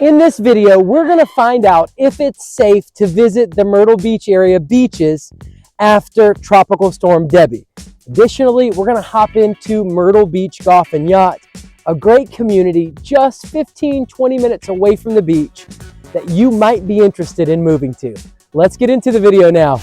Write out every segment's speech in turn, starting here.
In this video, we're going to find out if it's safe to visit the Myrtle Beach area beaches after Tropical Storm Debbie. Additionally, we're going to hop into Myrtle Beach Golf and Yacht, a great community just 15-20 minutes away from the beach that you might be interested in moving to. Let's get into the video now.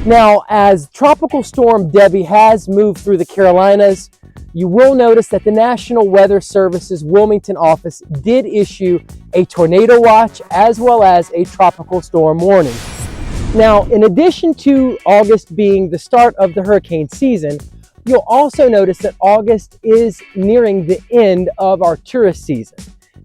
Now, as Tropical Storm Debbie has moved through the Carolinas, you will notice that the National Weather Service's Wilmington office did issue a tornado watch as well as a tropical storm warning. Now, in addition to August being the start of the hurricane season, you'll also notice that August is nearing the end of our tourist season.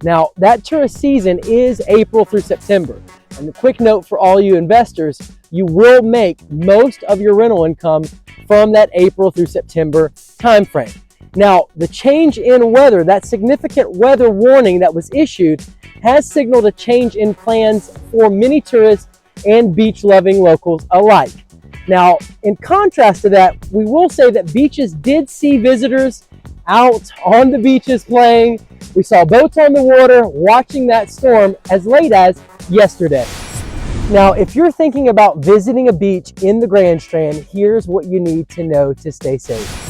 Now, that tourist season is April through September. And a quick note for all you investors, you will make most of your rental income from that April through September timeframe. Now, the change in weather, that significant weather warning that was issued, has signaled a change in plans for many tourists and beach-loving locals alike. Now, in contrast to that, we will say that beaches did see visitors out on the beaches playing. We saw boats on the water watching that storm as late as yesterday. Now, if you're thinking about visiting a beach in the Grand Strand, here's what you need to know to stay safe.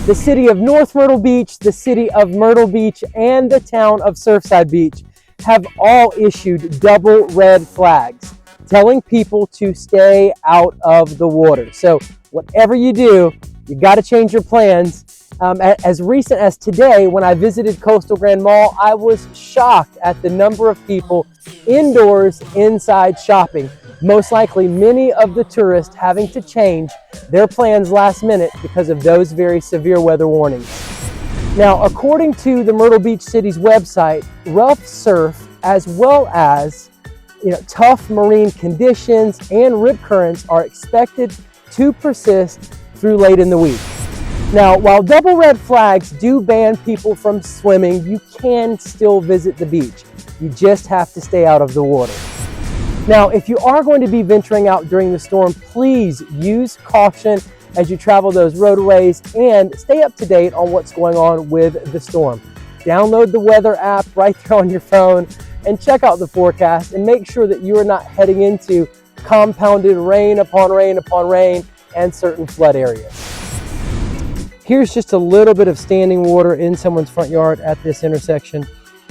The city of North Myrtle Beach, the city of Myrtle Beach, and the town of Surfside Beach have all issued double red flags telling people to stay out of the water. So whatever you do, you got to change your plans. As recent as today, when I visited Coastal Grand Mall, I was shocked at the number of people indoors, inside shopping. Most likely many of the tourists having to change their plans last minute because of those very severe weather warnings. Now, according to the Myrtle Beach City's website, rough surf as well as tough marine conditions and rip currents are expected to persist through late in the week. Now, while double red flags do ban people from swimming, you can still visit the beach. You just have to stay out of the water. Now, if you are going to be venturing out during the storm, please use caution as you travel those roadways and stay up to date on what's going on with the storm. Download the weather app right there on your phone and check out the forecast and make sure that you are not heading into compounded rain upon rain upon rain and certain flood areas. Here's just a little bit of standing water in someone's front yard at this intersection.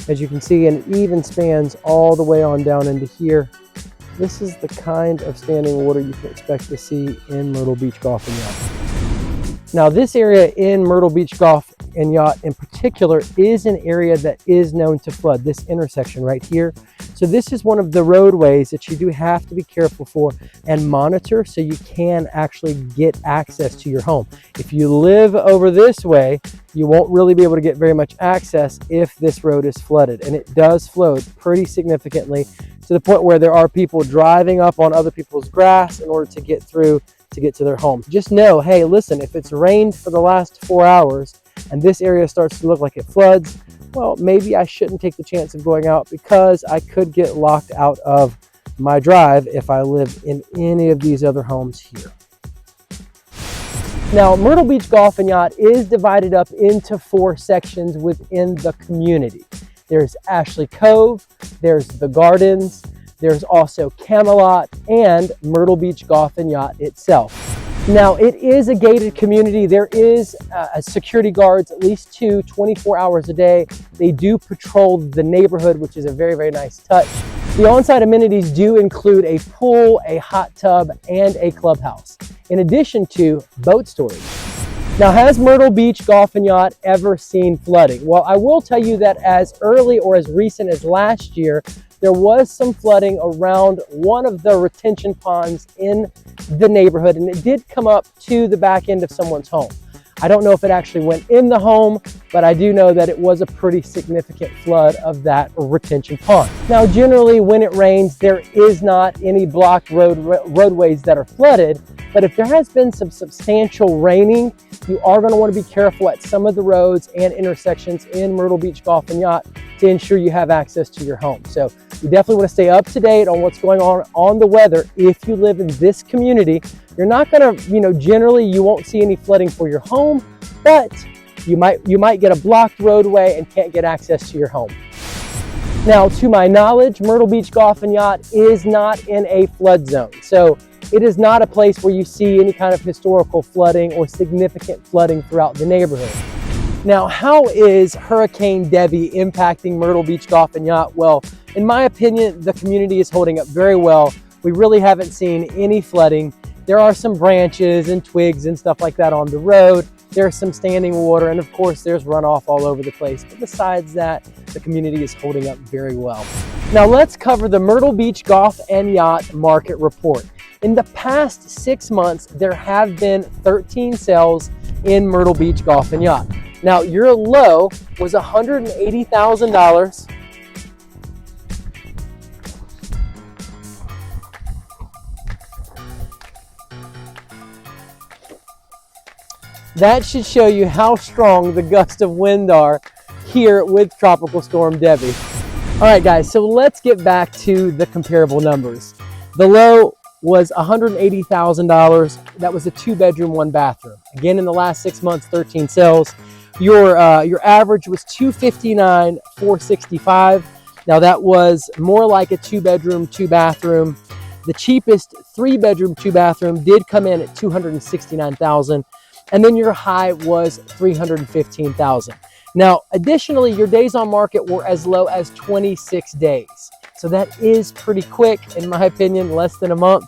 As you can see, and it even spans all the way on down into here. This is the kind of standing water you can expect to see in Myrtle Beach Golf and Yacht. Now, this area in Myrtle Beach Golf and Yacht in particular is an area that is known to flood, this intersection right here. So this is one of the roadways that you do have to be careful for and monitor so you can actually get access to your home. If you live over this way, you won't really be able to get very much access if this road is flooded. And it does flood pretty significantly to the point where there are people driving up on other people's grass in order to get through to get to their home. Just know, hey, listen, if it's rained for the last 4 hours and this area starts to look like it floods, well, maybe I shouldn't take the chance of going out because I could get locked out of my drive if I live in any of these other homes here. Now, Myrtle Beach Golf and Yacht is divided up into 4 sections within the community. There's Ashley Cove, there's the Gardens, there's also Camelot, and Myrtle Beach Golf and Yacht itself. Now, it is a gated community. There is security guards, at least 2, 24 hours a day. They do patrol the neighborhood, which is a very, very nice touch. The on-site amenities do include a pool, a hot tub, and a clubhouse, in addition to boat storage. Now, has Myrtle Beach Golf and Yacht ever seen flooding? Well, I will tell you that as early or as recent as last year, there was some flooding around one of the retention ponds in the neighborhood, and it did come up to the back end of someone's home. I don't know if it actually went in the home, but I do know that it was a pretty significant flood of that retention pond. Now, generally when it rains, there is not any blocked roadways that are flooded, but if there has been some substantial raining, you are going to want to be careful at some of the roads and intersections in Myrtle Beach Golf and Yacht to ensure you have access to your home. So you definitely want to stay up to date on what's going on the weather if you live in this community. You're not going to, generally you won't see any flooding for your home, but you might get a blocked roadway and can't get access to your home. Now, to my knowledge, Myrtle Beach Golf and Yacht is not in a flood zone. So it is not a place where you see any kind of historical flooding or significant flooding throughout the neighborhood. Now, how is Hurricane Debbie impacting Myrtle Beach Golf and Yacht? Well, in my opinion, the community is holding up very well. We really haven't seen any flooding. There are some branches and twigs and stuff like that on the road. There's some standing water, and of course there's runoff all over the place. But besides that, the community is holding up very well. Now let's cover the Myrtle Beach Golf and Yacht Market Report. In the past 6 months, there have been 13 sales in Myrtle Beach Golf and Yacht. Now your low was $180,000. That should show you how strong the gusts of wind are here with Tropical Storm Debbie. All right, guys, so let's get back to the comparable numbers. The low was $180,000. That was a 2-bedroom, 1-bathroom. Again, in the last 6 months, 13 sales. Your average was $259,465. Now that was more like a 2-bedroom, 2-bathroom. The cheapest 3-bedroom, 2-bathroom did come in at $269,000. And then your high was $315,000. Now, additionally, your days on market were as low as 26 days. So that is pretty quick, in my opinion, less than a month.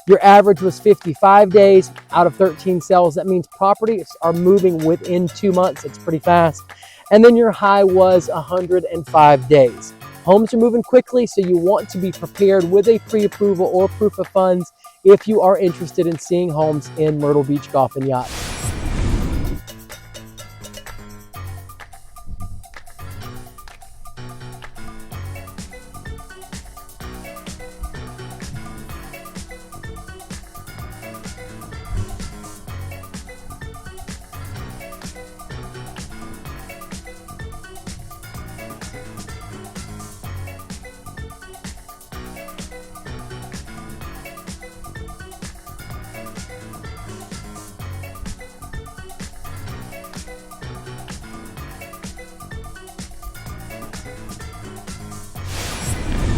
Your average was 55 days out of 13 sales. That means properties are moving within 2 months. It's pretty fast. And then your high was 105 days. Homes are moving quickly, so you want to be prepared with a pre-approval or proof of funds if you are interested in seeing homes in Myrtle Beach Golf and Yacht.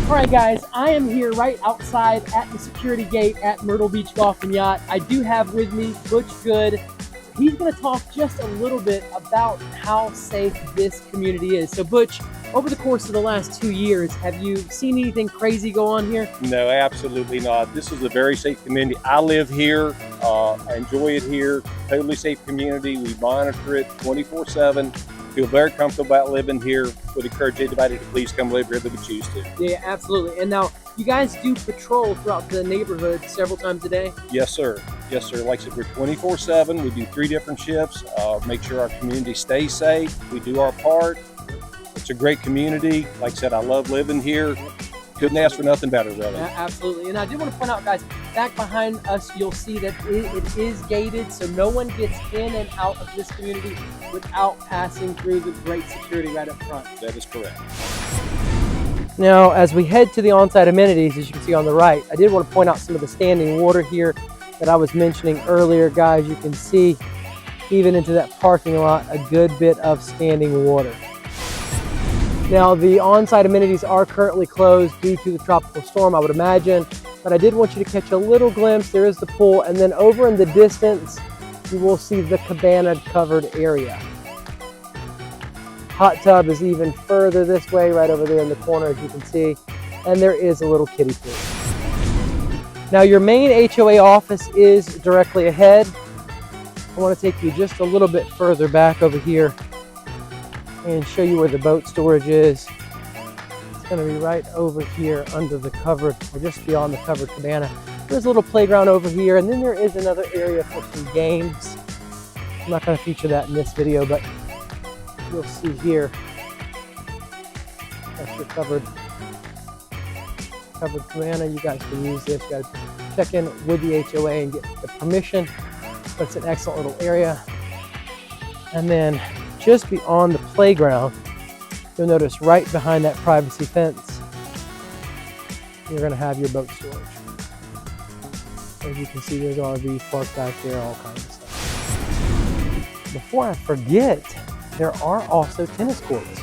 All right, guys, I am here right outside at the security gate at Myrtle Beach Golf and Yacht. I do have with me Butch Good. He's going to talk just a little bit about how safe this community is. So, Butch, over the course of the last 2 years, have you seen anything crazy go on here? No, absolutely not. This is a very safe community. I live here. I enjoy it here. Totally safe community. We monitor it 24/7. Feel very comfortable about living here. Would encourage anybody to please come live here if they choose to. Yeah, absolutely. And now you guys do patrol throughout the neighborhood several times a day? Yes, sir. Yes, sir. Like I said, we're 24/7. We do 3 different shifts. Make sure our community stays safe. We do our part. It's a great community. Like I said, I love living here. Couldn't ask for nothing better, really. Yeah, absolutely. And I do want to point out, guys, back behind us, you'll see that it is gated, so no one gets in and out of this community without passing through the great security right up front. That is correct. Now, as we head to the on-site amenities, as you can see on the right, I did want to point out some of the standing water here that I was mentioning earlier, guys. You can see even into that parking lot, a good bit of standing water. Now, the on-site amenities are currently closed due to the tropical storm, I would imagine, but I did want you to catch a little glimpse. There is the pool, and then over in the distance, you will see the cabana-covered area. Hot tub is even further this way, right over there in the corner, as you can see, and there is a little kiddie pool. Now, your main HOA office is directly ahead. I want to take you just a little bit further back over here and show you where the boat storage is. It's going to be right over here under the covered, or just beyond the covered cabana. There's a little playground over here, and then there is another area for some games. I'm not going to feature that in this video, but you'll see here. That's your covered cabana. You guys can use this. You got to check in with the HOA and get the permission, but it's an excellent little area. And then just beyond the playground, you'll notice right behind that privacy fence, you're going to have your boat storage. As you can see, there's RVs parked back there, all kinds of stuff. Before I forget, there are also tennis courts.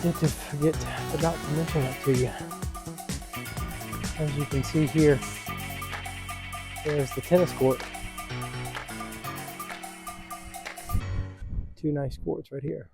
Forgot to mention that to you. As you can see here, there's the tennis court. Two nice courts right here.